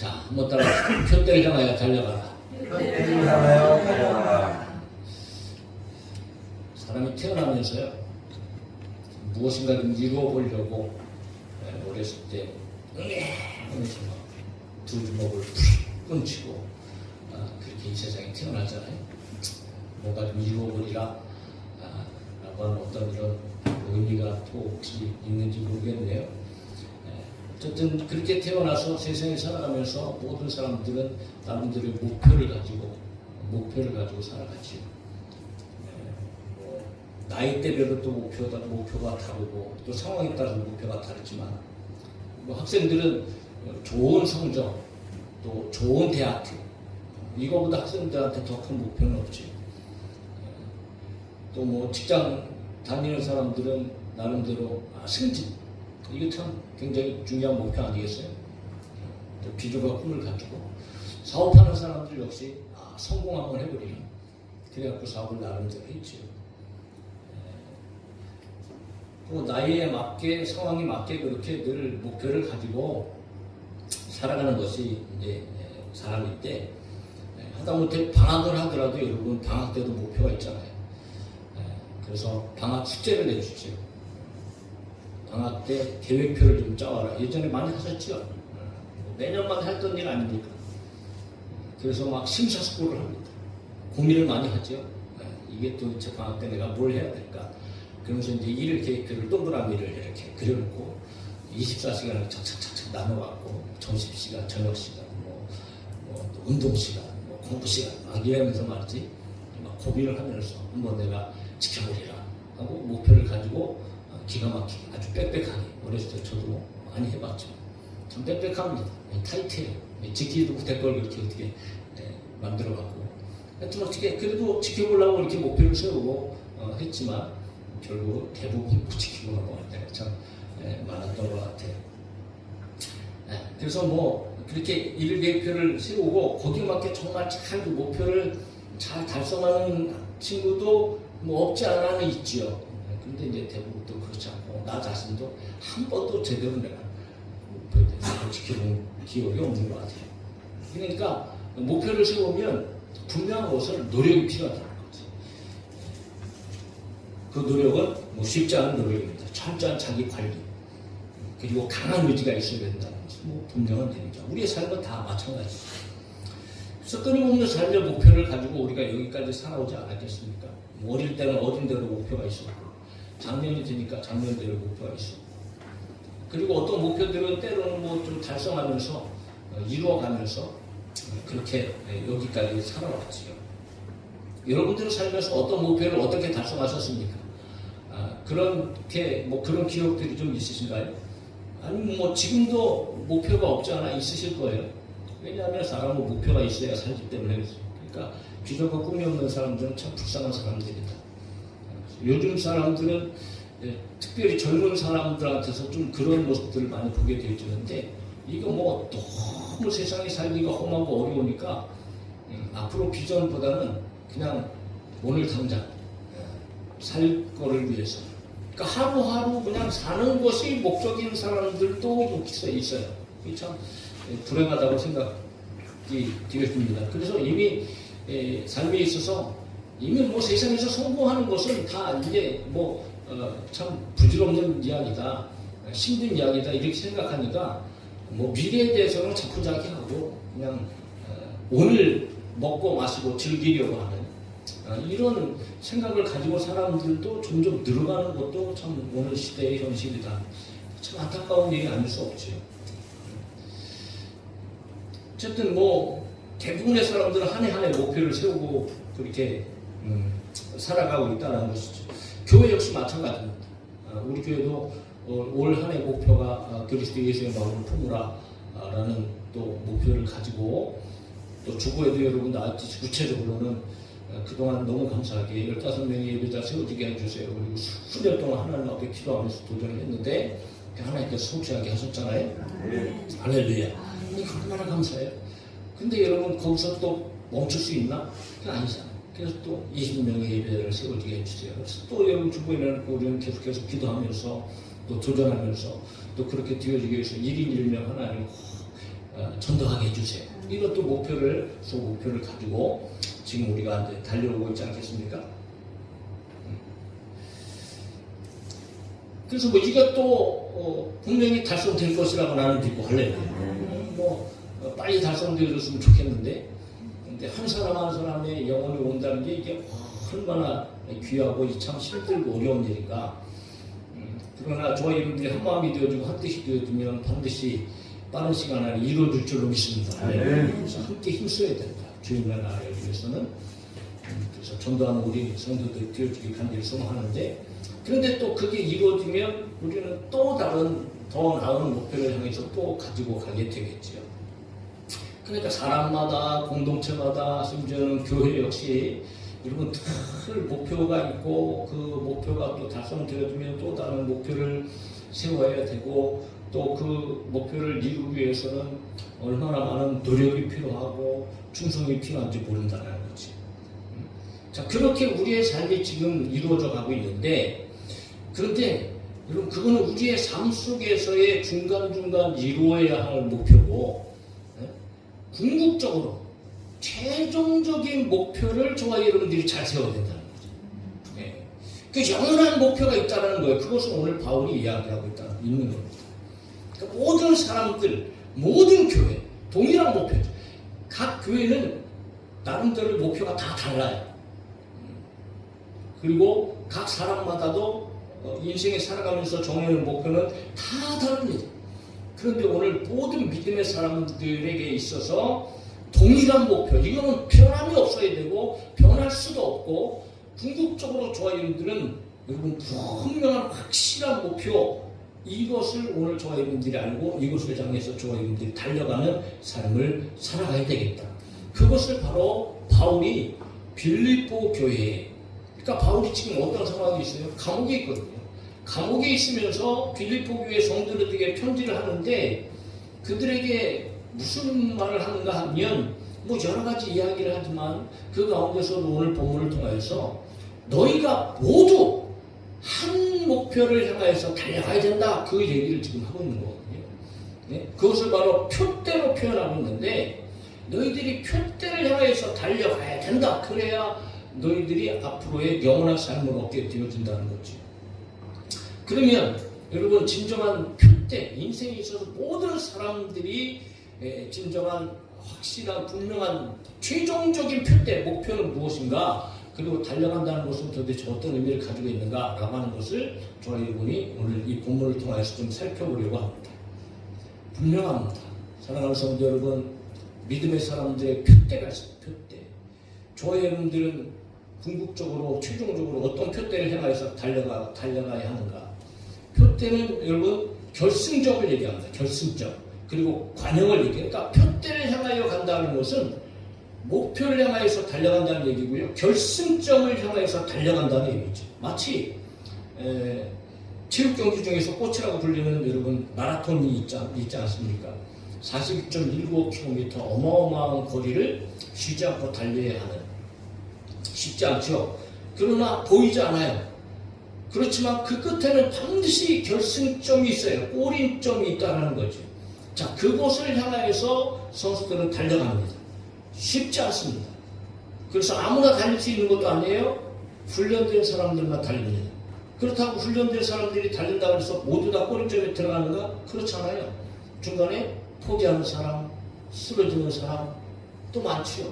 자, 한번 따라 표 때리잖아요. 달려가라. 표 때리잖아요. 달려가라. 사람이 태어나면서요, 무엇인가를 이루어보려고 어렸을 때 하면서 두 주먹을 푹 끊치고 그렇게 이 세상에 태어나잖아요. 뭔가 좀 이루어버리라 라고 하는 어떤 이런 의미가 또 혹시 있는지 모르겠네요. 어쨌든 그렇게 태어나서 세상에 살아가면서 모든 사람들은 나름대로의 목표를 가지고 살아가지요. 나이대별로 또 목표가 다르고 또 상황에 따라서 목표가 다르지만 학생들은 좋은 성적 또 좋은 대학교 이거보다 학생들한테 더 큰 목표는 없지. 또 뭐 직장 다니는 사람들은 나름대로 승진 이게 참 굉장히 중요한 목표 아니겠어요? 또 비전과 꿈을 가지고 사업하는 사람들 역시 성공 한번 해버리는 그래갖고 사업을 나름대로 했지요. 또 나이에 맞게 상황에 맞게 그렇게 늘 목표를 가지고 살아가는 것이 이제 사람인데 하다못해 방학을 하더라도 여러분 방학 때도 목표가 있잖아요. 그래서 방학 숙제를 내주죠. 방학 때 계획표를 좀 짜와라. 예전에 많이 하셨죠? 매년마다 했던 일 아닙니까? 그래서 막 심사숙고를 합니다. 고민을 많이 하죠. 이게 도대체 방학 때 내가 뭘 해야 될까? 그러면서 이제 일 계획표를 동그라미를 이렇게 그려놓고 24시간을 착착착착 나눠갖고 점심시간, 저녁시간, 또 운동시간, 공부시간 막 이러면서 말이지 막 고민을 하면서 한번 내가 지켜보리라 하고 목표를 가지고 기가 막히게 아주 빽빽하게 어렸을 때 저도 많이 해봤죠. 참 빽빽합니다. 타이트해요. 지키지도 못할 걸 그렇게 어떻게 만들어갖고 하여튼 어떻게 그래도 지켜보려고 이렇게 목표를 세우고 했지만 결국 대부분 못 지키고 나온 것 같아요. 참 많았던 것 같아요. 그래서 뭐 그렇게 일 계획표를 세우고 거기에 맞게 정말 잘 그 목표를 잘 달성하는 친구도 뭐 없지 않아는 있지요. 근데 이제 대부분 또 그렇지 않고 나 자신도 한 번도 제대로 내가 목표에 대해서 지켜본 기억이 없는 것 같아요. 그러니까 목표를 세우면 분명한 것은 노력이 필요하다는 거지. 그 노력은 뭐 쉽지 않은 노력입니다. 철저한 자기 관리 그리고 강한 의지가 있어야 된다는 것은 뭐 분명한 일이죠. 우리의 삶은 다 마찬가지입니다. 그래서 끊임없는 삶의 목표를 가지고 우리가 여기까지 살아오지 않았겠습니까? 뭐 어릴 때는 어린대로 목표가 있었고 작년이 되니까 작년대로 목표가 있었고 그리고 어떤 목표들은 때로는 뭐 좀 달성하면서 이루어가면서 그렇게 여기까지 살아왔지요. 여러분들은 살면서 어떤 목표를 어떻게 달성하셨습니까? 그렇게 뭐 그런 기억들이 좀 있으신가요? 아니면 뭐 지금도 목표가 없지 않아 있으실 거예요. 왜냐하면 사람은 목표가 있어야 살기 때문에. 그러니까 비전과 꿈이 없는 사람들은 참 불쌍한 사람들이다. 요즘 사람들은 특별히 젊은 사람들한테서 좀 그런 모습들을 많이 보게 되어지는데 이거 뭐 너무 세상에 살기가 험하고 어려우니까 앞으로 비전보다는 그냥 오늘 당장 살 거를 위해서 그러니까 하루하루 그냥 사는 것이 목적인 사람들도 있어요. 이게 참 불행하다고 생각이 되겠습니다. 그래서 이미 삶에 있어서 이미 뭐 세상에서 성공하는 것은 다 이제 뭐 참 부질없는 이야기다, 힘든 이야기다 이렇게 생각하니까 뭐 미래에 대해서는 자꾸자기하고 그냥 오늘 먹고 마시고 즐기려고 하는 이런 생각을 가지고 사람들도 점점 늘어가는 것도 참 오늘 시대의 현실이다. 참 안타까운 일이 아닐 수 없지요. 어쨌든 뭐 대부분의 사람들은 한 해 한 해 목표를 세우고 그렇게 살아가고 있다는 것이죠. 교회 역시 마찬가지입니다. 우리 교회도 올 한 해 목표가 그리스도 예수의 마음을 품으라라는 또 목표를 가지고 또 주보에도 여러분 나왔듯이 구체적으로는 그동안 너무 감사하게 15명의 예배자 세워지게 해주세요. 그리고 수년 동안 하나님 앞에 기도하면서 도전을 했는데 하나님께서 성취하게 하셨잖아요. 할렐루야. 얼마나 감사해요. 근데 여러분 거기서 또 멈출 수 있나? 그게 아니잖아요. 그래서 또 20명의 예배자를 세워지게 해주세요. 그래서 또 여러분 주보에 내놓고 우리는 계속해서 기도하면서 또 도전하면서 또 그렇게 되어지기 위해서 1인 1명 하나님 전도하게 해주세요. 이것도 목표를 가지고 지금 우리가 이제 달려오고 있지 않겠습니까? 그래서 뭐 이것도 분명히 달성될 것이라고 나는 믿고 할래요. 빨리 달성되어졌으면 좋겠는데, 근데 한 사람 한 사람의 영혼이 온다는 게 이게 얼마나 귀하고 참 힘들고 어려운 일인가. 그러나 저와 여러분들이 한 마음이 되어지고 한 뜻이 되어지면 반드시 빠른 시간 안에 이루어질 줄로 믿습니다. 그래서 함께 힘써야 된다. 주님의 나라를 위해서는. 그래서 전도하는 우리 성도들이 되어주기 간절히 소망하는데, 그런데 또 그게 이루어지면 우리는 또 다른 더 나은 목표를 향해서 또 가지고 가게 되겠지요. 그러니까 사람마다, 공동체마다, 심지어는 교회 역시 여러분 늘 목표가 있고, 그 목표가 또 달성되어지면 또 다른 목표를 세워야 되고, 또 그 목표를 이루기 위해서는 얼마나 많은 노력이 필요하고 충성이 필요한지 모른다는 거지. 자, 그렇게 우리의 삶이 지금 이루어져 가고 있는데, 그런데 여러분 그거는 우리의 삶 속에서의 중간중간 이루어야 할 목표고, 궁극적으로 최종적인 목표를 저와 여러분들이 잘 세워야 된다는 거죠. 그 영원한 목표가 있다는 거예요. 그것을 오늘 바울이 이야기하고 있는 겁니다. 그러니까 모든 사람들, 모든 교회 동일한 목표죠. 각 교회는 나름대로 목표가 다 달라요. 그리고 각 사람마다도 인생에 살아가면서 정해놓은 목표는 다 다릅니다. 그런데 오늘 모든 믿음의 사람들에게 있어서 동일한 목표, 이거는 변함이 없어야 되고 변할 수도 없고, 궁극적으로 저와 여러분들은 여러분 분명한 확실한 목표, 이것을 오늘 저와 여러분들이 알고 이것을 향해서 저와 여러분들이 달려가는 삶을 살아가야 되겠다. 그것을 바로 바울이 빌립보 교회에, 그러니까 바울이 지금 어떤 상황이 있어요? 감옥에 있거든요. 감옥에 있으면서 빌립보 교회 성도들에게 편지를 하는데, 그들에게 무슨 말을 하는가 하면 뭐 여러 가지 이야기를 하지만 그 가운데서도 오늘 본문을 통해서 너희가 모두 한 목표를 향해서 달려가야 된다, 그 얘기를 지금 하고 있는 거거든요. 네? 그것을 바로 표대로 표현하고 있는데, 너희들이 표대를 향해서 달려가야 된다. 그래야 너희들이 앞으로의 영원한 삶을 얻게 되어진다는 거지. 그러면 여러분 진정한 표대, 인생에 있어서 모든 사람들이 진정한 확실한 분명한 최종적인 표대, 목표는 무엇인가, 그리고 달려간다는 것은 도대체 어떤 의미를 가지고 있는가 라고 하는 것을 저와 여러분이 오늘 이 본문을 통해서 좀 살펴보려고 합니다. 분명합니다. 사랑하는 성도 여러분, 믿음의 사람들의 표대가 있어요. 표대. 저와 여러분들은 궁극적으로 최종적으로 어떤 표대를 향해서 달려가야 하는가. 표대는 여러분 결승점을 얘기합니다. 결승점. 그리고 관역을 얘기해요. 그러니까 표대를 향하여 간다는 것은 목표를 향해서 달려간다는 얘기고요. 결승점을 향해서 달려간다는 얘기죠. 마치 체육 경기 중에서 꽃이라고 불리는 여러분 마라톤이 있지 않습니까? 42.195km 어마어마한 거리를 쉬지 않고 달려야 하는, 쉽지 않죠. 그러나 보이지 않아요. 그렇지만 그 끝에는 반드시 결승점이 있어요. 꼬림점이 있다는 거죠. 자, 그곳을 향해서 선수들은 달려갑니다. 쉽지 않습니다. 그래서 아무나 달릴 수 있는 것도 아니에요. 훈련된 사람들만 달립니다. 그렇다고 훈련된 사람들이 달린다고 해서 모두 다 꼬림점에 들어가는가? 그렇지 않아요. 중간에 포기하는 사람, 쓰러지는 사람 또 많지요.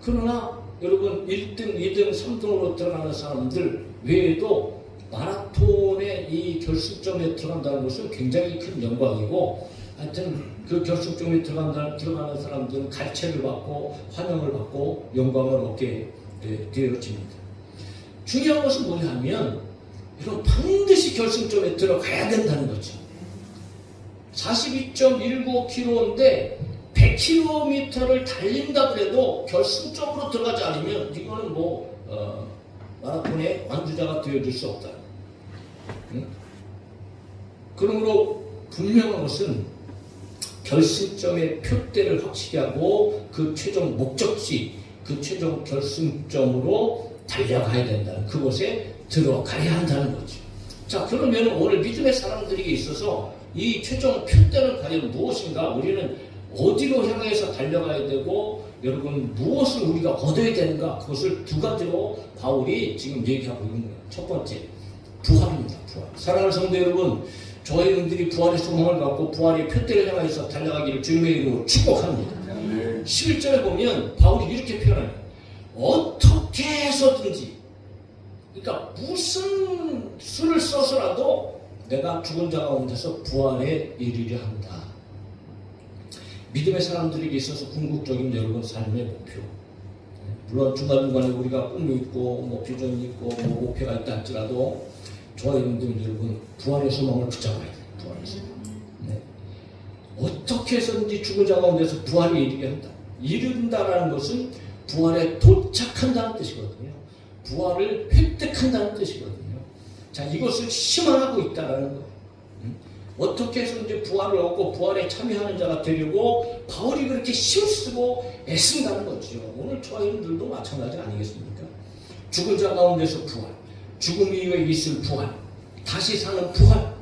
그러나 여러분 1등, 2등, 3등으로 들어가는 사람들 외에도 마라톤의 이 결승점에 들어간다는 것은 굉장히 큰 영광이고, 하여튼 그 결승점에 들어가는 사람들은 갈채를 받고 환영을 받고 영광을 얻게 되어집니다. 중요한 것은 뭐냐 하면 여러분 반드시 결승점에 들어가야 된다는 거죠. 42.195km인데 100km를 달린다 그래도 결승점으로 들어가지 않으면 이거는 마라톤의 완주자가 되어줄 수 없다. 응? 그러므로 분명한 것은 결승점의 표대를 확실히 하고 그 최종 목적지, 그 최종 결승점으로 달려가야 된다는, 그곳에 들어가야 한다는 거죠. 자, 그러면 오늘 믿음의 사람들에게 있어서 이 최종 표대는 과연 무엇인가? 우리는 어디로 향해서 달려가야 되고 여러분 무엇을 우리가 얻어야 되는가 그것을 두 가지로 바울이 지금 얘기하고 있는 거예요. 첫 번째 부활입니다. 부활. 사랑하는 성도 여러분, 저희들이 부활의 소망을 갖고 부활의 표대를 향해서 달려가기를 주님의 이름으로 축복합니다. 11절에 보면 바울이 이렇게 표현해요. 어떻게 해서든지, 그러니까 무슨 수를 써서라도 내가 죽은 자 가운데서 부활에 이르려 한다. 믿음의 사람들에게 있어서 궁극적인 여러분 삶의 목표. 물론 중간중간에 우리가 꿈이 있고 뭐 비전이 있고 뭐 목표가 있다 할지라도 저와 여러분 부활의 소망을 붙잡아야 돼요. 부활의 소망. 네. 어떻게 해서든지 죽은 자 가운데서 부활에 이르게 한다. 이른다라는 것은 부활에 도착한다는 뜻이거든요. 부활을 획득한다는 뜻이거든요. 자, 이것을 희망하고 있다라는 거예요. 어떻게 해서 이제 부활을 얻고 부활에 참여하는 자가 되려고 바울이 그렇게 힘쓰고 애쓴다는 거죠. 오늘 저와 여러분들도 마찬가지 아니겠습니까? 죽은 자 가운데서 부활, 죽음 이후에 있을 부활, 다시 사는 부활.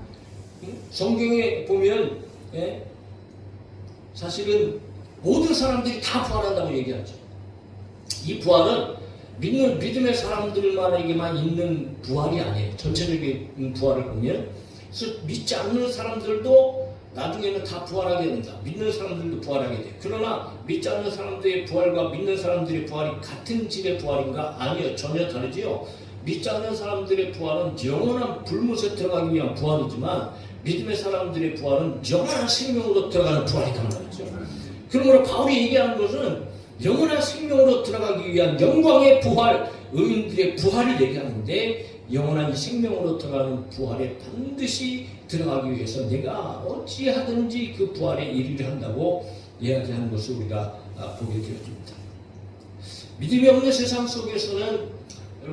성경에 보면 사실은 모든 사람들이 다 부활한다고 얘기하죠. 이 부활은 믿음의 사람들만에게만 있는 부활이 아니에요. 전체적인 부활을 보면 그래서 믿지 않는 사람들도 나중에는 다 부활하게 된다. 믿는 사람들도 부활하게 돼. 그러나 믿지 않는 사람들의 부활과 믿는 사람들의 부활이 같은 질의 부활인가? 아니요. 전혀 다르지요. 믿지 않는 사람들의 부활은 영원한 불못에 들어가기 위한 부활이지만 믿음의 사람들의 부활은 영원한 생명으로 들어가는 부활이란 말이죠. 그러므로 바울이 얘기하는 것은 영원한 생명으로 들어가기 위한 영광의 부활, 의인들의 부활을 얘기하는데 영원한 생명으로 들어가는 부활에 반드시 들어가기 위해서 내가 어찌하든지 그 부활에 이르려 한다고 이야기하는 것을 우리가 보게 되어집니다. 믿음이 없는 세상 속에서는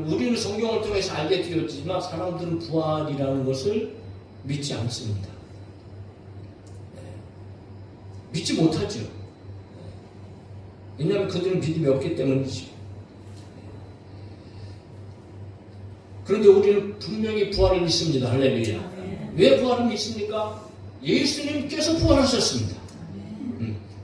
우리는 성경을 통해서 알게 되었지만 사람들은 부활이라는 것을 믿지 않습니다. 믿지 못하죠. 왜냐하면 그들은 믿음이 없기 때문이죠. 그런데 우리는 분명히 부활을 믿습니다. 할렐루야. 왜 부활을 믿습니까? 예수님께서 부활하셨습니다.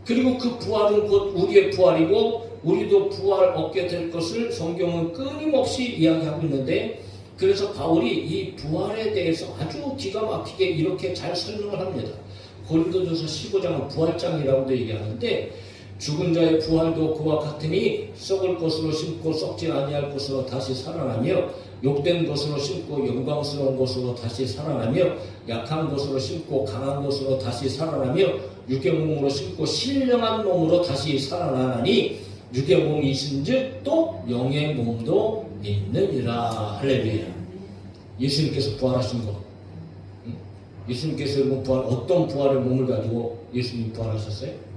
그리고 그 부활은 곧 우리의 부활이고 우리도 부활 얻게 될 것을 성경은 끊임없이 이야기하고 있는데 그래서 바울이 이 부활에 대해서 아주 기가 막히게 이렇게 잘 설명을 합니다. 고린도전서 15장은 부활장이라고도 얘기하는데 죽은 자의 부활도 그와 같으니 썩을 것으로 심고 썩지 아니할 것으로 다시 살아나며 욕된 것으로 심고 영광스러운 것으로 다시 살아나며 약한 것으로 심고 강한 것으로 다시 살아나며 육의 몸으로 심고 신령한 몸으로 다시 살아나니 육의 몸이 있은즉 또 영의 몸도 있느니라. 할렐루야. 예수님께서 부활하신 것. 예수님께서 어떤 부활의 몸을 가지고 예수님 부활하셨어요?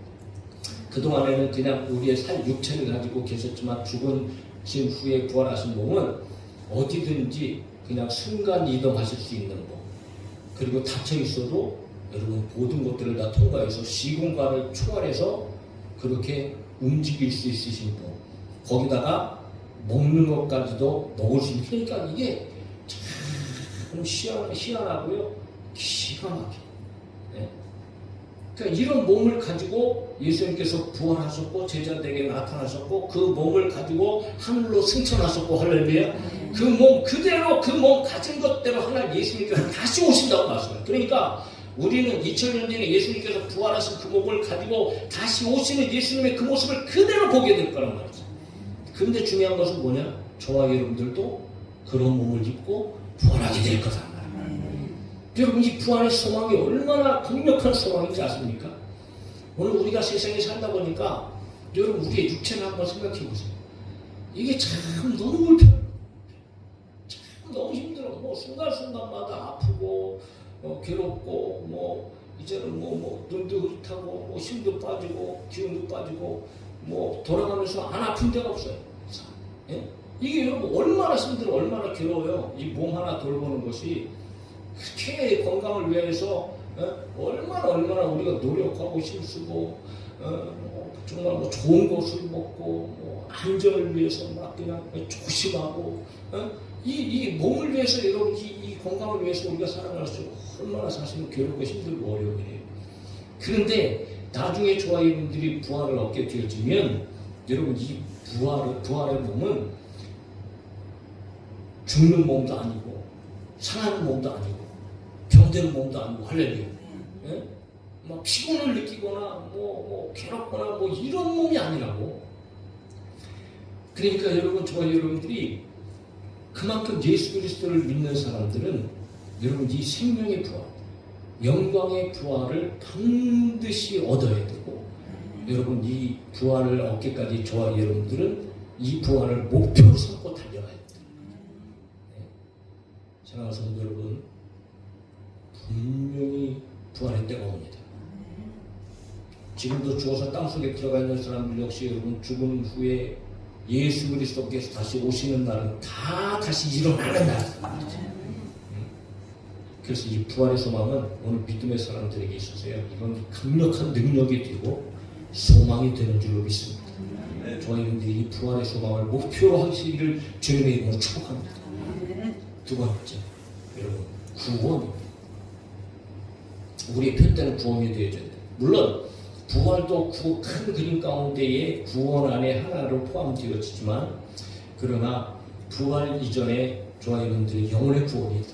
그동안에는 그냥 우리의 육체를 가지고 계셨지만 죽으신 후에 부활하신 몸은 어디든지 그냥 순간 이동하실 수 있는 몸, 그리고 닫혀 있어도 여러분 모든 것들을 다 통과해서 시공간을 초월해서 그렇게 움직일 수 있으신 분, 거기다가 먹는 것까지도 먹을 수 있는, 그러니까 이게 참 희한하고요, 기가 막혀요. 네. 그러니까 이런 몸을 가지고 예수님께서 부활하셨고 제자들에게 나타나셨고 그 몸을 가지고 하늘로 승천하셨고 할렐루야. 그 몸 그대로 그 몸 가진 것대로 하나님 예수님께서 다시 오신다고 말씀해요. 그러니까 우리는 2000년 전에 예수님께서 부활하신 그 몸을 가지고 다시 오시는 예수님의 그 모습을 그대로 보게 될 거란 말이죠. 그런데 중요한 것은 뭐냐? 저와 여러분들도 그런 몸을 입고 부활하게 될 거다. 여러분 이 부활의 소망이 얼마나 강력한 소망인지 아십니까? 오늘 우리가 세상에 살다 보니까 여러분 우리의 육체를 한번 생각해 보세요. 이게 참 너무 불편해요. 참 너무 힘들어. 뭐 순간순간마다 아프고 괴롭고 뭐 이제는 뭐 눈도 흐릿하고 뭐 힘도 빠지고 기운도 빠지고 뭐 돌아가면서 안 아픈 데가 없어요. 예? 이게 여러분 얼마나 힘들어, 얼마나 괴로워요. 이 몸 하나 돌보는 것이 그렇게 건강을 위해서 얼마나 우리가 노력하고 힘쓰고 정말 뭐 좋은 것을 먹고 뭐 안전을 위해서 막 그냥 조심하고 이 몸을 위해서 여러분 이 건강을 위해서 우리가 살아갈 수 얼마나 사실은 괴롭고 힘들고 어려워요. 그런데 나중에 저와 여러분들이 부활을 얻게 되어지면 여러분 이 부활의 몸은 죽는 몸도 아니고 상하는 몸도 아니고 병드는 몸도 아니고 할렐루야. 예? 막 피곤을 느끼거나 뭐 괴롭거나 뭐 이런 몸이 아니라고. 그러니까 여러분 저와 여러분들이 그만큼 예수 그리스도를 믿는 사람들은 여러분 이 생명의 부활, 영광의 부활을 반드시 얻어야 되고 여러분 이 부활을 얻기까지 저와 여러분들은 이 부활을 목표로 삼고 달려가야 됩니다. 네. 사랑하는 성도 여러분, 분명히 부활의 때가 옵니다. 지금도 죽어서 땅속에 들어가 있는 사람들 역시 여러분 죽음 후에 예수 그리스도께서 다시 오시는 날은 다 다시 일어나는 날입니다. 그래서 이 부활의 소망은 오늘 믿음의 사람들에게 있어서요, 이건 강력한 능력이 되고 소망이 되는 줄로 믿습니다. 저와 여러분들이 이 부활의 소망을 목표로 하시기를 주님의 이름으로 축복합니다. 두 번째, 여러분 구원입니다. 우리의 표대는 구원이 되어져야 돼요. 물론 부활도 그 큰 그림 가운데에 구원 안에 하나로 포함되어지지만 그러나 부활 이전에 저와 여러분들이 영혼의 구원이 있다.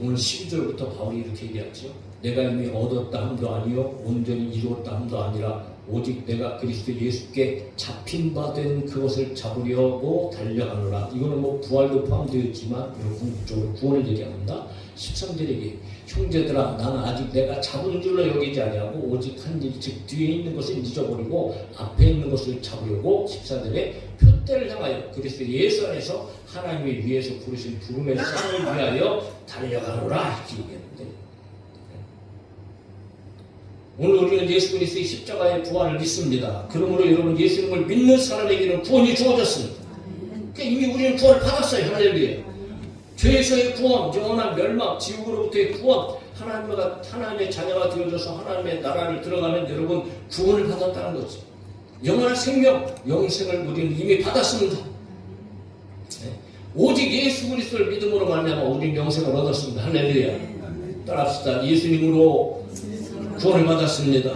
오늘 12절부터 바울이 이렇게 얘기하죠. 내가 이미 얻었다 함도 아니요 온전히 이루었다 함도 아니라 오직 내가 그리스도 예수께 잡힌 바 된 그것을 잡으려고 달려가노라. 이거는 뭐 부활도 포함되어 있지만 궁극적으로 구원을 얘기합니다. 13절에게 형제들아 나는 아직 내가 잡은 줄로 여기지 아니하고 오직 한 일 즉 뒤에 있는 것을 잊어버리고 앞에 있는 것을 잡으려고 14절에 표대를 향하여 그리스도 예수 안에서 하나님의 위에서 부르신 부름의 상을 위하여 달려가노라 이렇게 얘기했는데 오늘 우리는 예수 그리스도의 십자가의 부활을 믿습니다. 그러므로 여러분 예수님을 믿는 사람에게는 구원이 주어졌습니다. 그러니까 이미 우리는 구원을 받았어요. 할렐루야. 죄에서의 구원, 영원한 멸망, 지옥으로부터의 구원, 하나님의 자녀가 되어져서 하나님의 나라를 들어가는 여러분 구원을 받았다는 거지. 영원한 생명, 영생을 우리는 이미 받았습니다. 네. 오직 예수 그리스도를 믿음으로 말미암아 우리는 영생을 얻었습니다. 할렐루야. 따라합시다. 예수님으로 구원을 받았습니다.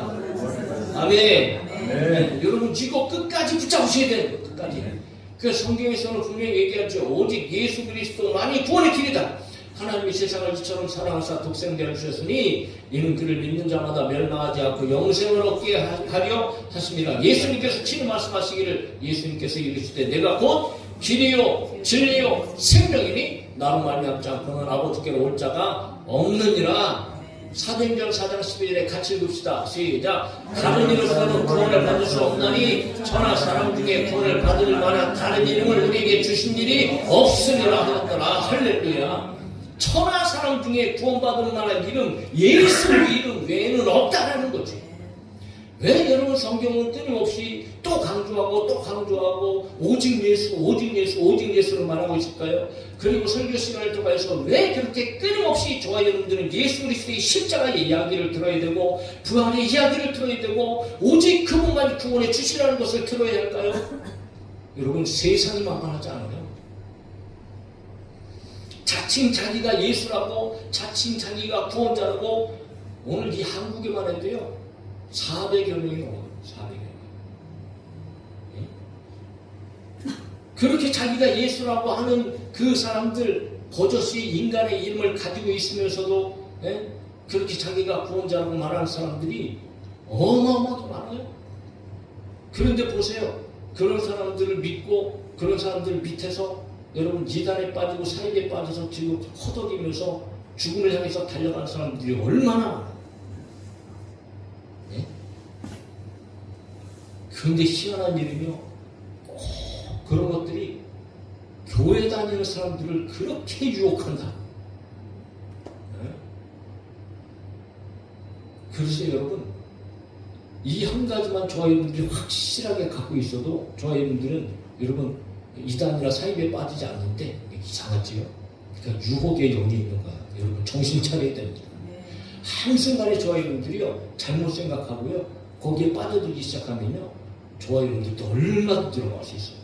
아멘. 네. 여러분 이거 끝까지 붙잡으셔야 돼요. 끝까지. 그 성경에서는 분명히 얘기하죠. 오직 예수 그리스도만이 구원의 길이다. 하나님이 세상을 이처럼 사랑하사 독생자를 주셨으니 이는 그를 믿는 자마다 멸망하지 않고 영생을 얻게 하려 하십니다. 예수님께서 친히 말씀하시기를 예수님께서 이르시되 내가 곧 길이요 진리요 생명이니 나로 말미암지 않고는 아버지께로 올 자가 없느니라. 사도행전 4장 11절에 같이 읽읍시다. 시작. 다른 이름으로는 구원을 받을 수 없나니 천하 사람 중에 구원을 받을 만한 다른 이름을 우리에게 주신 일이 없으리라 하였더라. 할렐루야. 천하 사람 중에 구원받을 만한 이름, 예수 이름 외에는 없다라는 거지. 왜 여러분 성경은 끊임없이 또 강조하고 오직 예수, 오직 예수, 오직 예수를 말하고 있을까요? 그리고 설교 시간을 통해서 왜 그렇게 끊임없이 저와 여러분들은 예수 그리스도의 십자가의 이야기를 들어야 되고 부활의 이야기를 들어야 되고 오직 그분만이 구원해 주시라는 것을 들어야 할까요? 여러분 세상이 만만하지 않아요. 자칭 자기가 예수라고 자칭 자기가 구원자라고 오늘 이 한국에만 해도요 400여 명이 넘어요. 400여 명. 예? 그렇게 자기가 예수라고 하는 그 사람들 버젓이 인간의 이름을 가지고 있으면서도 예? 그렇게 자기가 구원자라고 말하는 사람들이 어마어마하게 많아요. 그런데 보세요. 그런 사람들을 믿고 그런 사람들 밑에서 여러분 이단에 빠지고 사입에 빠져서 지금 허덕이면서 죽음을 향해서 달려가는 사람들이 얼마나 많아요. 예? 그런데 희한한 일이며 그런 것들이 교회 다니는 사람들을 그렇게 유혹한다. 예? 그래서 여러분 이 한 가지만 저와 여러분들이 확실하게 갖고 있어도 저와 여러분들은 여러분 이단이나 사입에 빠지지 않는데 이상하지요? 그러니까 유혹의 영이 있는 거야. 여러분 정신 차려야 됩니다. 한순간에 저와 여러분들이요 잘못 생각하고요 거기에 빠져들기 시작하면요 저와 여러분들도 얼마나 들어갈 수 있어요.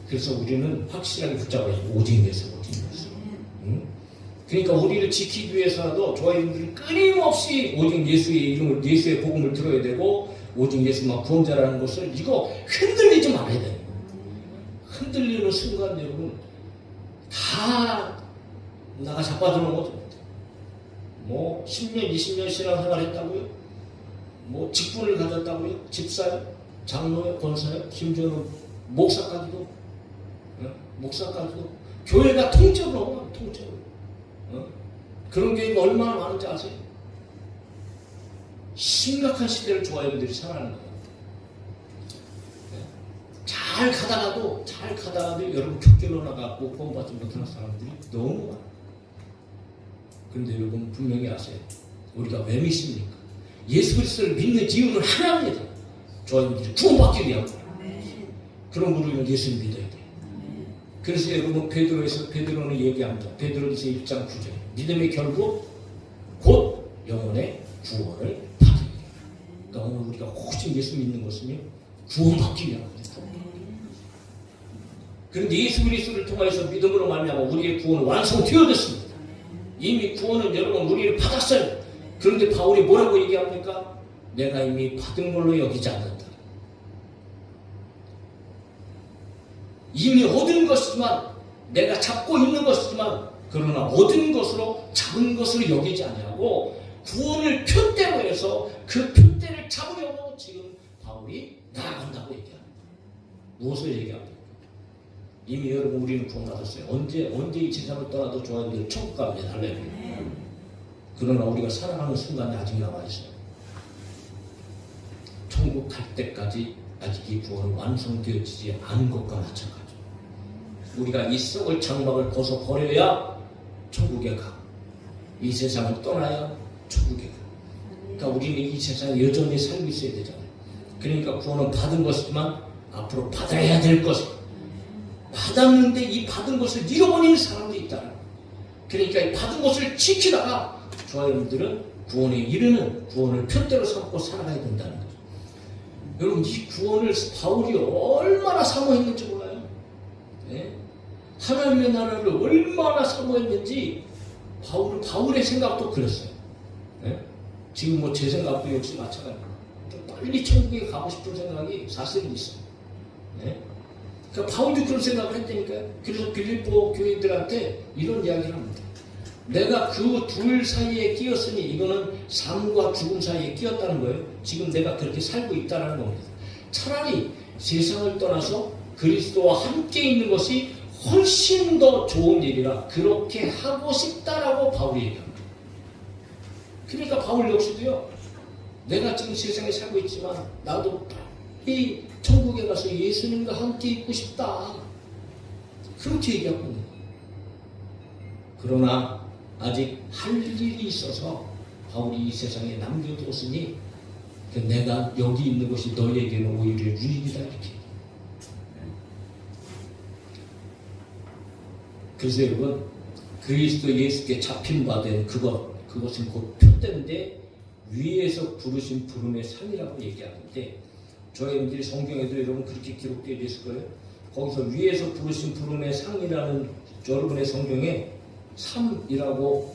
그래서 우리는 확실하게 붙잡아야 돼요. 오직 예수, 오직 예수. 응? 그러니까 우리를 지키기 위해서라도 저희들이 끊임없이 오직 예수의 이름을, 예수의 복음을 들어야 되고, 오직 예수만 구원자라는 것을 이거 흔들리지 말아야 돼요. 흔들리는 순간 여러분 다 나가 자빠져놓은 거죠. 뭐 10년, 20년 신앙생활 했다고요? 뭐 직분을 가졌다고요? 집사요? 장로요? 권사요? 심지어는 목사까지도, 목사까지도 교회가 통째로 넘어가요. 통째로. 그런 교회가 얼마나 많은지 아세요? 심각한 시대를 조아이들이 살아가는 거예요. 잘 가다가도 여러분 격결로 나가고 구원받지 못하는 사람들이 너무 많아요. 그런데 여러분 분명히 아세요. 우리가 왜 믿습니까? 예수 그리스도를 믿는 이유는 하나입니다. 조아이들이 구원받기 위한 거예요. 그럼 우리는 예수를 믿어야 돼요. 그래서 여러분 베드로는 얘기합니다. 베드로전서 1장 9절 믿음의 결국 곧 영혼의 구원을 받으리라. 그러니까 오늘 우리가 혹시 예수 믿는 것은요 구원받기 위한 겁니다. 그런데 예수 그리스도를 통해서 믿음으로 말미암아 우리의 구원은 완성되어졌습니다. 이미 구원은 여러분 우리를 받았어요. 그런데 바울이 뭐라고 얘기합니까? 내가 이미 받은 걸로 여기지 않는다. 이미 얻은 것이지만, 내가 잡고 있는 것이지만, 그러나 얻은 것으로 잡은 것으로 여기지 아니하고 구원을 표대로 해서 그 표대를 잡으려고 지금 바울이 나아간다고 얘기합니다. 무엇을 얘기합니까? 이미 여러분 우리는 구원받았어요. 언제 이 세상을 떠나도 좋아하는 천국 갑니다. 할렐루야. 그러나 우리가 살아가는 순간이 아직 남아있어요. 천국 갈 때까지 아직 이 구원은 완성되어지지 않은 것과 마찬가지죠. 우리가 이 썩을 장막을 벗어버려야 천국에 가. 이 세상을 떠나야 천국에 가. 그러니까 우리는 이 세상에 여전히 살고 있어야 되잖아요. 그러니까 구원은 받은 것이지만 앞으로 받아야 될 것이고, 받았는데 이 받은 것을 잃어버리는 사람도 있다. 그러니까 이 받은 것을 지키다가 저희들은 구원에 이르는 구원을 표대로 삼고 살아가야 된다는 거죠. 여러분 이 구원을 바울이 얼마나 사모했는지 몰라요. 네? 하나님의 나라를 얼마나 사모했는지 바울의 생각도 그랬어요. 네? 지금 뭐 제 생각도 역시 마찬가지입니다. 빨리 천국에 가고 싶은 생각이 사실은 있어요. 네? 그러니까 바울도 그런 생각을 했다니까요. 그래서 빌립보 교회들한테 이런 이야기를 합니다. 내가 그 둘 사이에 끼었으니 이거는 삶과 죽음 사이에 끼었다는 거예요. 지금 내가 그렇게 살고 있다는 겁니다. 차라리 세상을 떠나서 그리스도와 함께 있는 것이 훨씬 더 좋은 일이라 그렇게 하고 싶다라고 바울이 얘기합니다. 그러니까 바울 역시도요. 내가 지금 세상에 살고 있지만 나도 이 천국에 가서 예수님과 함께 있고 싶다. 그렇게 얘기하고 있는 거예요. 그러나 아직 할 일이 있어서 바울이 이 세상에 남겨두었으니 내가 여기 있는 것이 너희에게는 오히려 유익이다 이렇게. 그래서 여러분 그리스도 예수께 잡힌 바 된 그것은 곧 표대인데 위에서 부르신 부름의 상이라고 얘기하는데 저희들이 성경에도 여러분 그렇게 기록되어 있을 거예요. 거기서 위에서 부르신 부름의 상이라는 여러분의 성경에 3이라고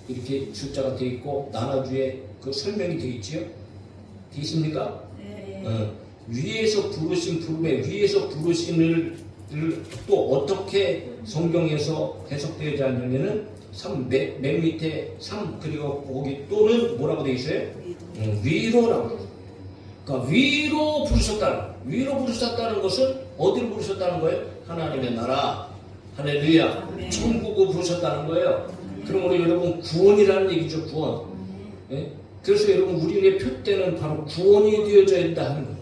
이렇게 숫자가 되어 있고 나라주에 그 설명이 되어 있지요? 되어 있습니까? 네. 위에서 부르신 부름에 위에서 부르신을 또 어떻게 성경에서 해석되지 않냐면은 3, 맨 밑에 3 그리고 거기 또는 뭐라고 되어 있어요? 위로라고. 그러니까 위로 부르셨다는 것은 어디로 부르셨다는 거예요? 하나님의 나라, 할렐루야, 천국으로 부르셨다는 거예요. 그러므로 여러분 구원이라는 얘기죠. 구원. 예? 그래서 여러분 우리의 표대는 바로 구원이 되어져야 된다 하는 거예요.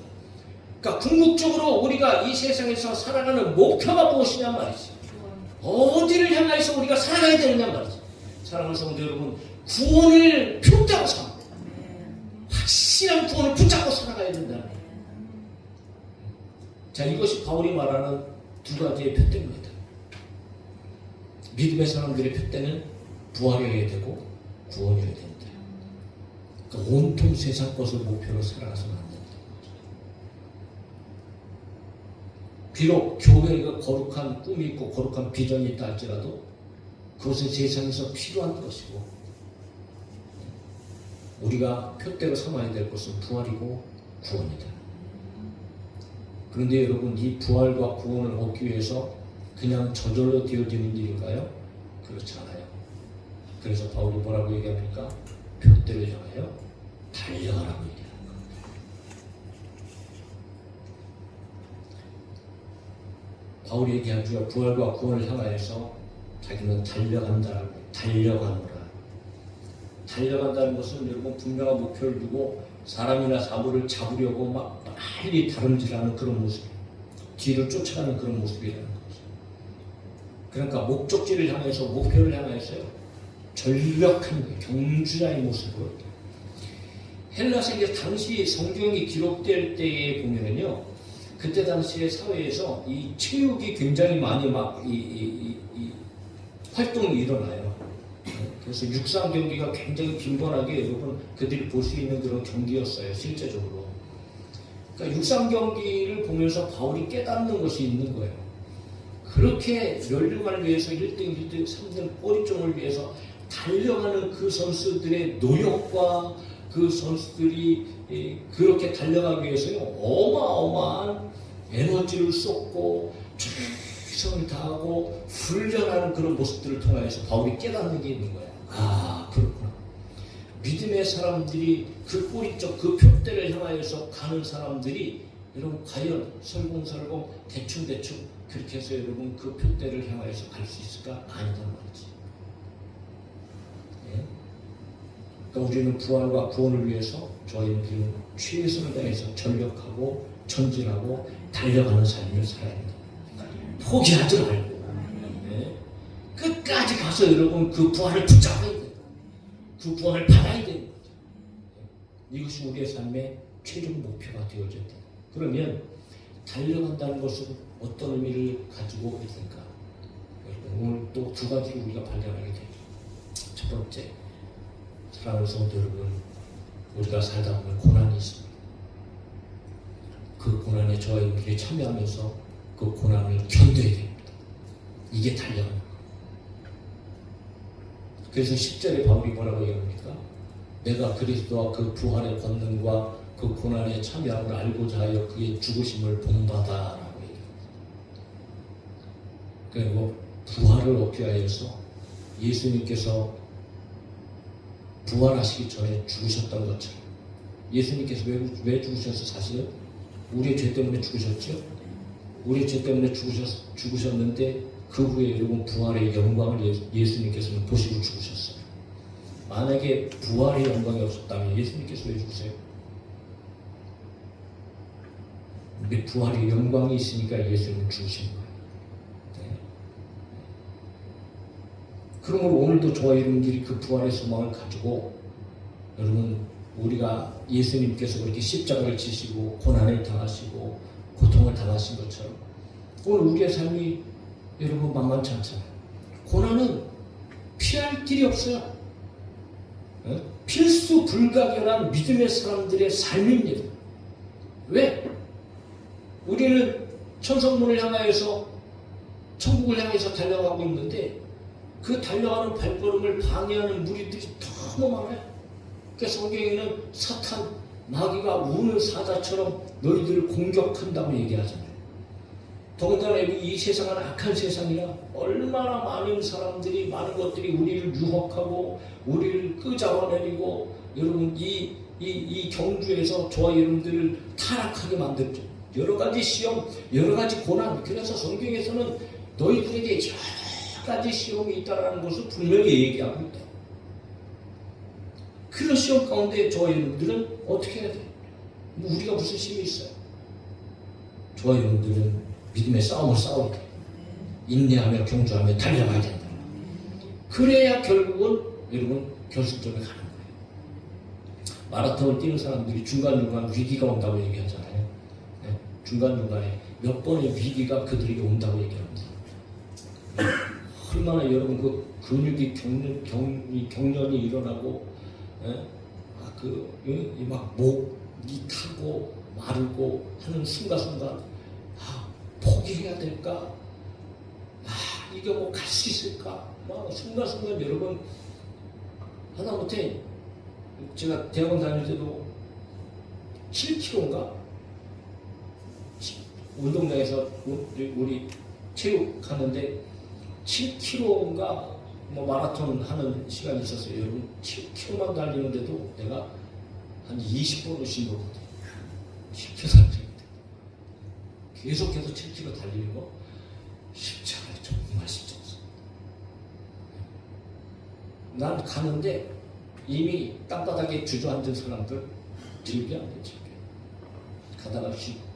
그러니까 궁극적으로 우리가 이 세상에서 살아가는 목표가 무엇이냐 말이지. 어디를 향해서 우리가 살아가야 되느냐 말이지. 사랑하는 성도 여러분, 구원을 표대로 삼고 확실한 구원을 붙잡고 살아가야 된다. 자, 이것이 바울이 말하는 두 가지의 표대입니다. 믿음의 사람들의 표대는 부활이어야 되고 구원이어야 된다. 그러니까 온통 세상 것을 목표로 살아가서는 안 된다. 비록 교회가 거룩한 꿈이 있고 거룩한 비전이 있다 할지라도 그것은 세상에서 필요한 것이고 우리가 표대로 삼아야 될 것은 부활이고 구원이다. 그런데 여러분 이 부활과 구원을 얻기 위해서 그냥 저절로 되어지는 일인가요? 그렇지 않아요. 그래서 바울이 뭐라고 얘기합니까? 표대를 향하여 달려가라고 얘기하는 겁니다. 바울이 얘기하죠. 부활과 구원을 향하여서 자기는 달려간다라고 달려가노라. 달려간다는 것은 여러분 분명한 목표를 두고 사람이나 사물을 잡으려고 막 빨리 다름질하는 그런 모습, 뒤를 쫓아가는 그런 모습이라는 거죠. 그러니까 목적지를 향해서 목표를 향해서요 전력한 거예요. 경주자의 모습으로. 헬라세계 당시 성경이 기록될 때에 보면은요, 그때 당시의 사회에서 이 체육이 굉장히 많이 막 활동이 일어나요. 그래서 육상 경기가 굉장히 빈번하게 여러분 그들이 볼 수 있는 그런 경기였어요, 실제적으로. 그러니까 육상 경기를 보면서 바울이 깨닫는 것이 있는 거예요. 그렇게 멸류관을 위해서 1등, 2등, 3등 꼬리종을 위해서 달려가는 그 선수들의 노력과 그 선수들이 그렇게 달려가기 위해서요 어마어마한 에너지를 쏟고 최선을 다하고 훈련하는 그런 모습들을 통해서 바울이 깨닫는 게 있는 거야. 아, 그렇구나. 믿음의 사람들이 그 꼬리쪽 그 표대를 향하여서 가는 사람들이 여러분 과연 설공설공 대충대충 그렇게 해서 여러분 그 표대를 향하여서 갈 수 있을까? 아니단 말이지. 네? 그러니까 우리는 부활과 구원을 위해서 저희는 최선을 다해서 전력하고 전진하고 달려가는 삶을 살아야 합니다. 포기하지 말고 네? 끝까지 가서 여러분 그 부활을 붙잡아야 돼요. 그 구원을 받아야 되는 거죠. 이것이 우리의 삶의 최종 목표가 되어져야 돼요. 그러면 달려간다는 것은 어떤 의미를 가지고 있을까? 오늘 또 두 가지를 우리가 발견하게 돼요. 첫 번째, 사랑하는 성도 여러분, 우리가 살다 보면 고난이 있습니다. 그 고난에 저와 여러분들이 참여하면서 그 고난을 견뎌야 됩니다. 이게 달려가는 거예요. 그래서 10절에 바울이 뭐라고 얘기합니까? 내가 그리스도와 그 부활의 권능과 그 고난에 참여함을 알고자 하여 그의 죽으심을 본받아라고 얘기합니다. 그리고 부활을 얻기 위하여서 예수님께서 부활하시기 전에 죽으셨던 것처럼 예수님께서 왜 죽으셔서 사실은 우리의 죄 때문에 죽으셨죠? 우리의 죄 때문에 죽으셨는데 그 후에 여러분 부활의 영광을 예수님께서는 보시고 죽으셨어요. 만약에 부활의 영광이 없었다면 예수님께서 왜 죽으세요? 근데 부활의 영광이 있으니까 예수님은 죽으신 거예요. 네. 그러므로 오늘도 저와 여러분들이 그 부활의 소망을 가지고 여러분 우리가 예수님께서 그렇게 십자가를 지시고 고난을 당하시고 고통을 당하신 것처럼 오늘 우리의 삶이 여러분 만만치 않잖아요. 고난은 피할 길이 없어요. 필수 불가결한 믿음의 사람들의 삶입니다. 왜? 우리는 천성문을 향하여서 천국을 향해서 달려가고 있는데 그 달려가는 발걸음을 방해하는 무리들이 너무 많아요. 그래서 성경에는 사탄, 마귀가 우는 사자처럼 너희들을 공격한다고 얘기하잖아요. 더군다나 이 세상은 악한 세상이라 얼마나 많은 사람들이 많은 것들이 우리를 유혹하고 우리를 끄잡아내리고 여러분 이 경주에서 저와 여러분들을 타락하게 만들죠. 여러 가지 시험, 여러 가지 고난. 그래서 성경에서는 너희들에게 여러 가지 시험이 있다는 것을 분명히 얘기하고 있다. 그런 시험 가운데 저와 여러분들은 어떻게 해야 돼요? 우리가 무슨 힘이 있어요? 저와 여러분들은 믿음의 싸움을 싸워야 돼요. 인내하며 경주하며 달려가야 된다. 그래야 결국은 여러분 결승점에 가는 거예요. 마라톤을 뛰는 사람들이 중간중간 위기가 온다고 얘기하잖아요. 네? 중간중간에 몇 번의 위기가 그들에게 온다고 얘기합니다. 얼마나 여러분 그 근육이 경련이 일어나고 막 목이 타고 마르고 하는 순간순간 포기해야 될까? 이게 뭐 갈 수 있을까? 막 순간순간 여러분 하다못해 제가 대학원 다닐 때도 7kg인가 운동장에서 우리 체육하는데 7kg인가 뭐 마라톤 하는 시간이 있었어요. 여러분 7km만 달리는데도 내가 한 20번을 쉰 거거든요. 7km 달리는데 계속해서 7km 달리는 거 쉽지 않아요. 정말 쉽지 않아요. 난 가는데 이미 땅바닥에 주저앉은 사람들 들게 안 되지. 가다가 쉬고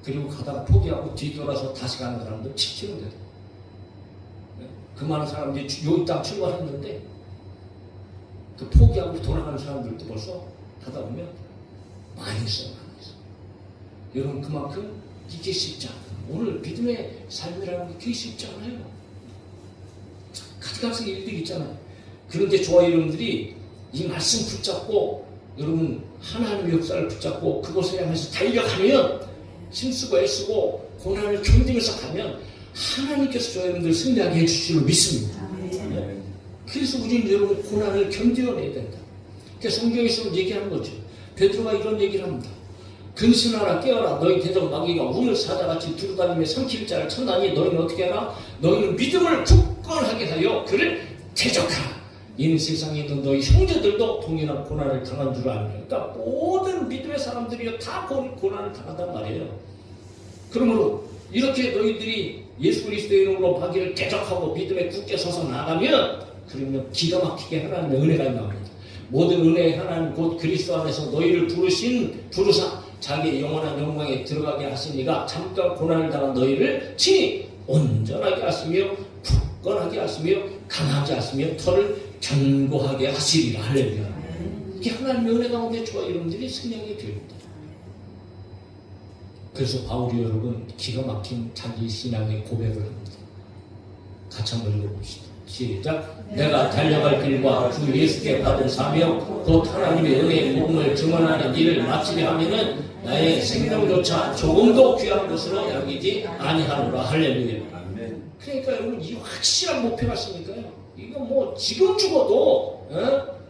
그리고 가다가 포기하고 뒤돌아서 다시 가는 사람들 7km 돼요. 그 많은 사람들이 여기 딱 출발했는데 그 포기하고 돌아가는 사람들도 벌써 가다 보면 많이 있어요. 많이 있어요. 여러분 그만큼 이게 쉽지 않아요. 오늘 믿음의 삶이라는 게 그게 쉽지 않아요. 가지가지 일들이 있잖아요. 그런데 저와 여러분들이 이 말씀 붙잡고 여러분 하나님의 역사를 붙잡고 그것을 향해서 달려가면 힘쓰고 애쓰고 고난을 견디면서 가면 하나님께서 저 여러분들 승리하게 해주실 줄 믿습니다. 그래서 우리는 여러분 고난을 견뎌내야 된다. 그러니까 성경에서 얘기하는 거죠. 베드로가 이런 얘기를 합니다. 근신하라 깨어라 너희 대적 마귀가 우는 사자같이 두루다니며 삼킬 자를 천다니 너희는 어떻게 하라? 너희는 믿음을 굳건하게 하여 그를 대적하라. 이는 세상에 있는 너희 형제들도 동일한 고난을 당한 줄 아느냐. 그러니까 모든 믿음의 사람들이 다 고난을 당한단 말이에요. 그러므로 이렇게 너희들이 예수 그리스도의 이름으로 마귀를 대적하고 믿음에 굳게 서서 나가면 그러면 기가 막히게 하나님의 은혜가 임합니다. 모든 은혜의 하나님 곧 그리스도 안에서 너희를 부르사 자기의 영원한 영광에 들어가게 하시니가 잠깐 고난을 당한 너희를 친히 온전하게 하시며 굳건하게 하시며 강하게 하시며 털을 견고하게 하시리라. 할렐루야. 이게 하나님의 은혜 가운데 저와 여러분들이 승리하게 됩니다. 그래서 바울이 여러분 기가 막힌 자기 신앙의 고백을 합니다. 같이 한번 읽어봅시다. 시작. 내가 달려갈 길과 주 예수께 받은 사명 곧 하나님의 은혜의 복음을 증언하는 일을 마치려 하면은 나의 생명조차 조금도 귀한 것으로 여기지 아니하노라. 할렐루야. 그러니까 여러분 이 확실한 목표가 있으니까요. 이거 뭐 지금 죽어도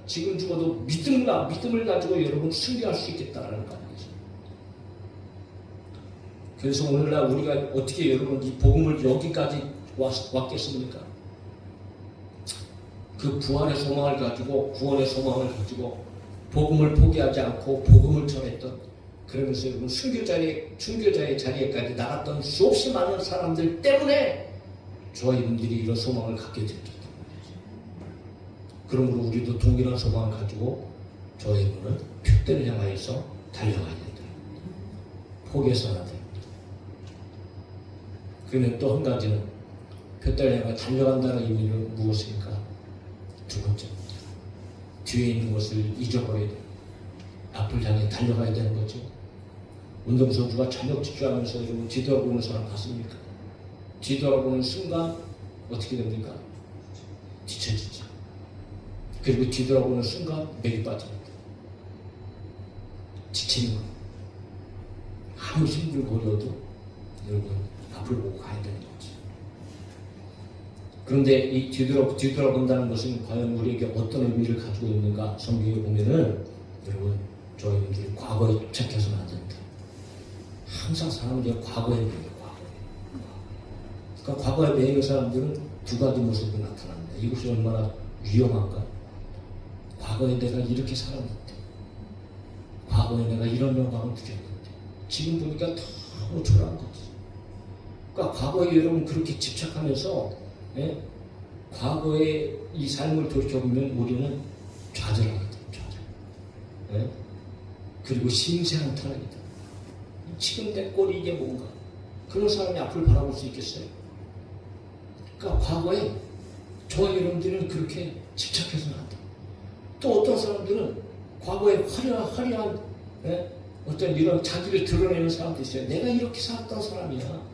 지금 죽어도 믿음을 가지고 여러분 승리할 수 있겠다라는 거예요. 그래서 오늘날 우리가 어떻게 여러분 이 복음을 여기까지 왔겠습니까? 그 부활의 소망을 가지고 구원의 소망을 가지고 복음을 포기하지 않고 복음을 전했던 그러면서 여러분 순교자의 자리에까지 나갔던 수없이 많은 사람들 때문에 저와 여러분들이 이런 소망을 갖게 됐죠. 그러므로 우리도 동일한 소망을 가지고 저와 여러분은 표대를 향하여서 달려가야 된다. 포기해서는 안 됩니다. 그러면 또 한 가지는 표대를 향해 달려간다는 의미는 무엇입니까? 두 번째입니다. 뒤에 있는 것을 잊어버려야 됩니다. 앞을 향해 달려가야 되는 거죠. 운동선수가 저녁 집중하면서 여러분 뒤돌아보는 사람 봤습니까? 뒤돌아보는 순간 어떻게 됩니까? 뒤처지죠. 그리고 뒤돌아보는 순간 맥이 빠집니다. 지치는 겁니다. 아무 힘들고 어려워도 여러분 앞을 보고 가야 되는 거죠. 그런데 이 뒤돌아본다는 것은 과연 우리에게 어떤 의미를 가지고 있는가? 성경에 보면은 여러분 저희들이 과거에 집착해서는 안 됩니다. 항상 사람들이 과거에 매여요. 그러니까 과거에 매이는 사람들은 두 가지 모습으로 나타납니다. 이것이 얼마나 위험한가? 과거에 내가 이렇게 살았는데, 과거에 내가 이런 영광을 누렸는데, 지금 보니까 너무 초라한 거지. 그러니까 과거에 여러분 그렇게 집착하면서 과거의 이 삶을 돌이켜보면 우리는 좌절하게 돼요. 좌절. 그리고 심세한 타락이다. 지금 내 꼴이 이게 뭔가? 그런 사람이 앞을 바라볼 수 있겠어요? 그러니까 과거에 저와 여러분들은 그렇게 집착해서는 안 돼요. 또 어떤 사람들은 과거에 화려한 어떤 이런 자기를 드러내는 사람도 있어요. 내가 이렇게 살았던 사람이야.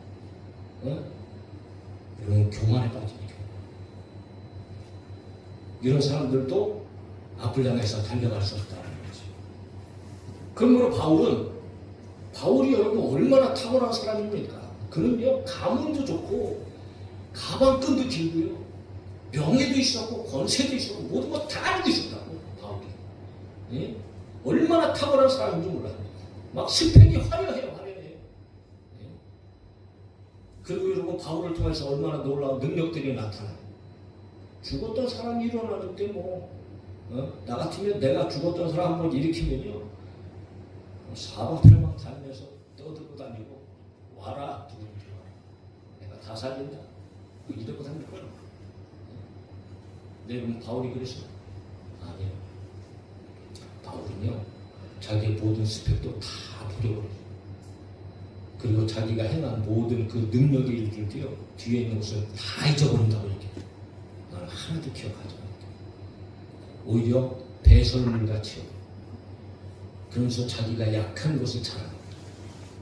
이런 교만에 빠지니까. 이런 사람들도 앞을 향해서 달려갈 수 없다는 거죠. 그러므로 바울이 여러분 얼마나 탁월한 사람입니까? 그는요 가문도 좋고 가방끈도 길고요. 명예도 있었고 권세도 있었고 모든 거 다 가지고 있었다고 바울이. 예? 얼마나 탁월한 사람인지 몰라요. 막 스펙이 화려해요. 예? 그리고 여러분 바울을 통해서 얼마나 놀라운 능력들이 나타나요. 죽었던 사람이 일어나는데 나 같으면 내가 죽었던 사람 한번 일으키면요 사방팔방 다니면서 떠들고 다니고 와라 누구인지 와라 내가 다 살린다 이러고 다닐 거야. 네, 그럼 바울이 그랬어요? 아니요. 바울은요 자기의 모든 스펙도 다 버려버려요. 그리고 자기가 행한 모든 그 능력의 일들도요 뒤에 있는 것을 다 잊어버린다고 얘기해요. 나는 하나도 기억하지 않는다. 오히려 배설물같이요. 그러면서 자기가 약한 것을 자랑합니다.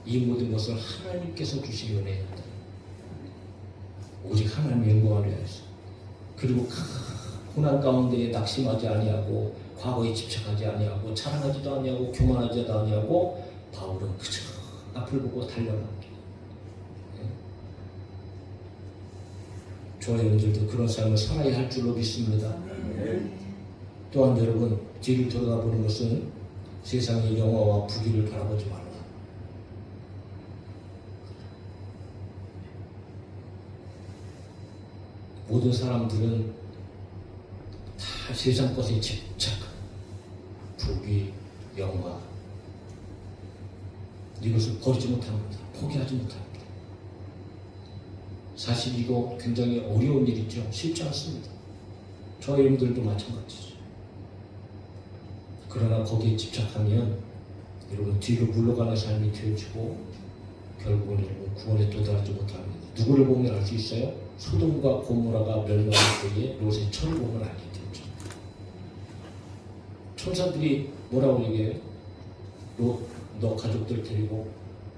이 모든 것을 하나님께서 주신 은혜였다. 오직 하나님의 영광을 위하여서. 그리고 고난 가운데에 낙심하지 아니하고 과거에 집착하지 아니하고 자랑하지도 아니하고 교만하지도 아니하고 바울은 그저 앞을 보고 달려갑니다. 저와 여러분들도 그런 삶을 살아야 할 줄로 믿습니다. 또한 여러분 뒤를 돌아보는 것은 세상의 영화와 부귀를 바라보지 말라. 모든 사람들은 다 세상 것에 집착한 부귀, 영화 이것을 버리지 못합니다. 포기하지 못합니다. 사실 이거 굉장히 어려운 일이죠. 쉽지 않습니다. 저희 여러분들도 마찬가지죠. 그러나 거기에 집착하면 여러분 뒤로 물러가는 삶이 되어지고 결국은 여러분 구원에 도달하지 못합니다. 누구를 보면 알 수 있어요? 소돔과 고모라가 멸망할 때에 롯의 철을 보면 알게 되죠. 천사들이 뭐라고 얘기해요? 롯, 너 가족들 데리고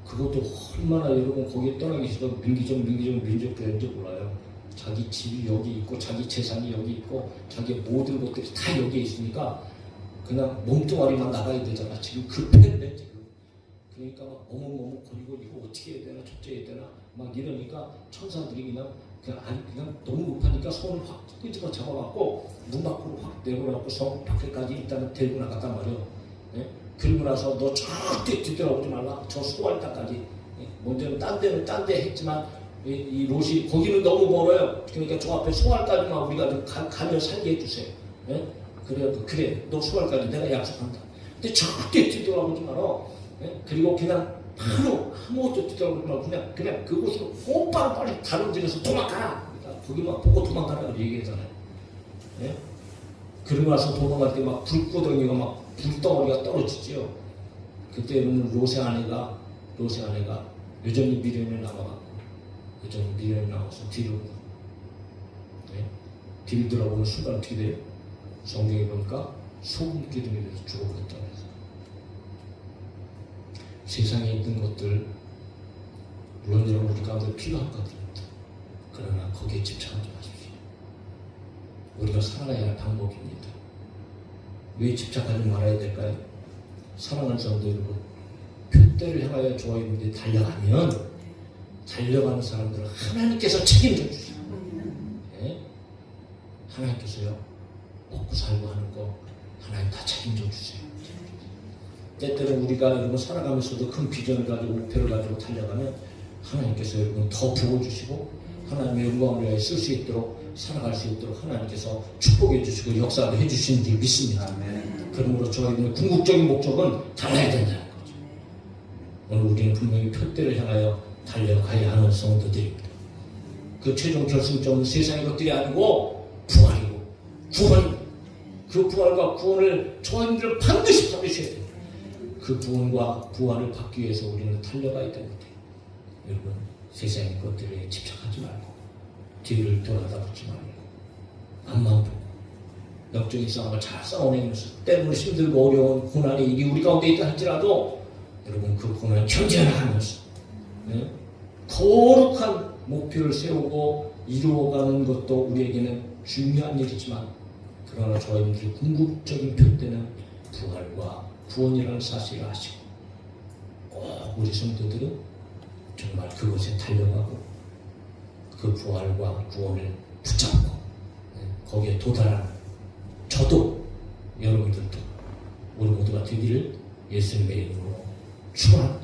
그것도 얼마나 여러분 거기에 떠나기 싫어 민족되는지 몰라요. 자기 집이 여기 있고 자기 재산이 여기 있고 자기 모든 것들이 다 여기에 있으니까 그냥 몸뚱아리만 나가야 되잖아. 지금 급했네 지금. 그러니까 막 어묵어묵거리고 이거 어떻게 해야 되나 첫째 해야 되나 막 이러니까 천사들이 그냥 너무 급하니까 손을 확 끄집어 잡아갖고 문 밖으로 확 내버려갖고 성 밖에까지 일단은 데리고 나갔단 말이에요. 예? 그리고 나서 너 절대 뒤돌아오지 말라. 저 수고할 때까지. 예? 먼저는 딴 데 했지만 이 롯이 거기는 너무 멀어요. 그러니까 저 앞에 수월까지만 우리가 좀 가면 살게 해주세요. 예? 그래 너 수월까지 내가 약속한다. 근데 절대 뒤돌아오지 말아. 예? 그리고 그냥 바로 아무것도 뒤돌아오지 말고 그냥 그곳으로 곧바로 빨리 다른 집에서 도망가라. 그러니까 거기만 보고 도망가라고 얘기하잖아요. 예? 그러고 나서 도망갈 때 막 불구덩이가 막 불덩어리가 떨어지지요. 그때 여러분 롯의 아내가 여전히 미련에 남아갖고 여전히 미련에 남아서 뒤로 뒤를 돌아보는 순간 어떻게 돼요? 성경에 보니까 소금 기둥이 돼서 죽어버렸다고 해서 세상에 있는 것들 물론 여러분 우리 가운데 필요한 것들입니다. 그러나 거기에 집착하지 마십시오. 우리가 살아야 할 방법입니다. 왜 집착하지 말아야 될까요? 사랑하는 성도 여러분, 표대를 향하여 저와 여러분들이 달려가는 사람들은 하나님께서 책임져 주세요. 네? 하나님께서요 먹고 살고 하는 거 하나님 다 책임져 주세요. 때때로 우리가 여러분 살아가면서도 큰 비전을 가지고 목표를 가지고 달려가면 하나님께서 여러분 더 부어주시고 하나님의 영광을 위하여 쓸 수 있도록 살아갈 수 있도록 하나님께서 축복해 주시고 역사를 해 주시는 줄 믿습니다. 아멘. 그러므로 저희는 궁극적인 목적은 달라야 된다는 거죠. 오늘 우리는 분명히 표대를 향하여 달려가야 하는 성도들입니다. 그 최종 결승점은 세상의 것들이 아니고 부활이고 구원입니다. 그 부활과 구원을 저희들 반드시 받으셔야 돼요. 그 구원과 부활을 받기 위해서 우리는 달려가야 됩니다. 여러분 세상의 것들에 집착하지 말고 뒤를 돌아다보지 말고 앞만 보고 영적인 싸움을 잘 싸워내면서 때로는 힘들고 어려운 고난의 일이 우리 가운데 있다 할지라도 여러분 그 고난을 견뎌나가면서 거룩한 목표를 세우고 이루어가는 것도 우리에게는 중요한 일이지만 그러나 저희들의 궁극적인 표대는 부활과 구원이라는 사실을 아시고 꼭 우리 성도들은 정말 그것에 달려가고 그 부활과 구원을 붙잡고 거기에 도달하는 저도 여러분들도 우리 모두가 되기를 예수님의 이름으로 축원합니다.